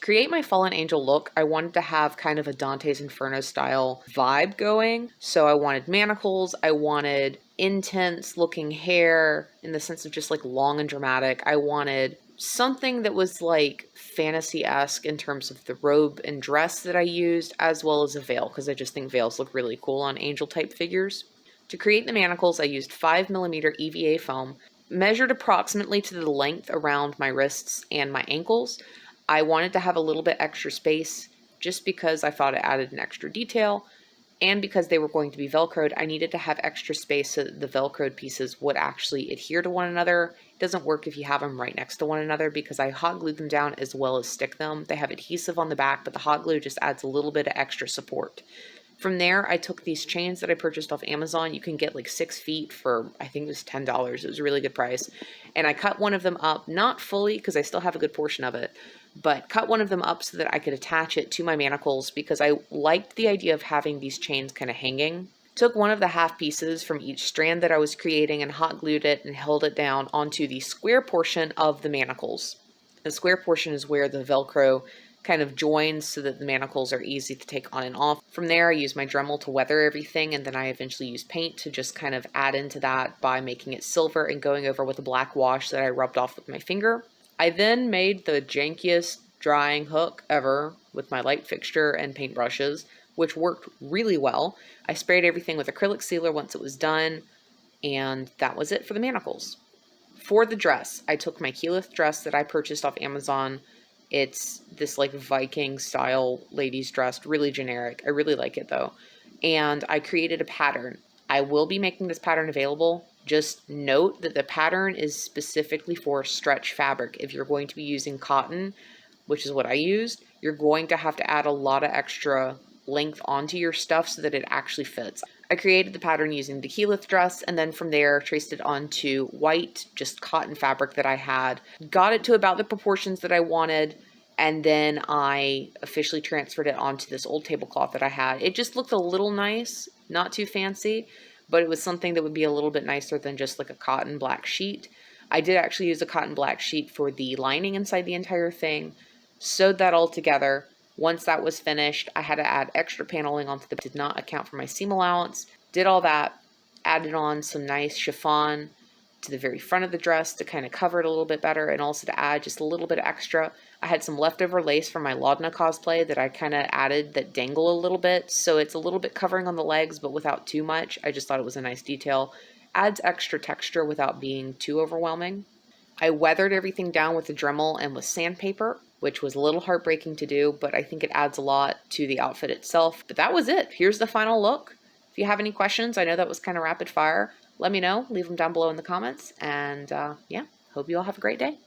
create my Fallen Angel look, I wanted to have kind of a Dante's Inferno style vibe going. So I wanted manacles, I wanted intense looking hair in the sense of just like long and dramatic. I wanted something that was like fantasy-esque in terms of the robe and dress that I used, as well as a veil, because I just think veils look really cool on angel type figures. To create the manacles, I used 5mm EVA foam, measured approximately to the length around my wrists and my ankles. I wanted to have a little bit extra space just because I thought it added an extra detail, and because they were going to be Velcroed, I needed to have extra space so that the Velcroed pieces would actually adhere to one another. It doesn't work if you have them right next to one another because I hot glued them down as well as stick them. They have adhesive on the back, but the hot glue just adds a little bit of extra support. From there, I took these chains that I purchased off Amazon. You can get like 6 feet for, I think it was $10. It was a really good price. And I cut one of them up, not fully because I still have a good portion of it, but cut one of them up so that I could attach it to my manacles because I liked the idea of having these chains kind of hanging. Took one of the half pieces from each strand that I was creating and hot glued it and held it down onto the square portion of the manacles. The square portion is where the Velcro kind of joins so that the manacles are easy to take on and off. From there, I used my Dremel to weather everything, and then I eventually used paint to just kind of add into that by making it silver and going over with a black wash that I rubbed off with my finger. I then made the jankiest drying hook ever with my light fixture and paintbrushes, which worked really well. I sprayed everything with acrylic sealer once it was done, and that was it for the manacles. For the dress, I took my Keyleth dress that I purchased off Amazon. It's this like Viking style ladies dress, really generic. I really like it though. And I created a pattern. I will be making this pattern available. Just note that the pattern is specifically for stretch fabric. If you're going to be using cotton, which is what I used, you're going to have to add a lot of extra length onto your stuff so that it actually fits. I created the pattern using the Keyleth dress, and then from there traced it onto white, just cotton fabric that I had. Got it to about the proportions that I wanted, and then I officially transferred it onto this old tablecloth that I had. It just looked a little nice, not too fancy, but it was something that would be a little bit nicer than just like a cotton black sheet. I did actually use a cotton black sheet for the lining inside the entire thing, sewed that all together. Once that was finished, I had to add extra paneling onto the, did not account for my seam allowance. Did all that, added on some nice chiffon to the very front of the dress to kind of cover it a little bit better, and also to add just a little bit extra. I had some leftover lace from my Laudna cosplay that I kind of added that dangle a little bit, so it's a little bit covering on the legs, but without too much. I just thought it was a nice detail. Adds extra texture without being too overwhelming. I weathered everything down with the Dremel and with sandpaper, which was a little heartbreaking to do, but I think it adds a lot to the outfit itself. But that was it. Here's the final look. If you have any questions, I know that was kind of rapid fire. Let me know. Leave them down below in the comments. And yeah, hope you all have a great day.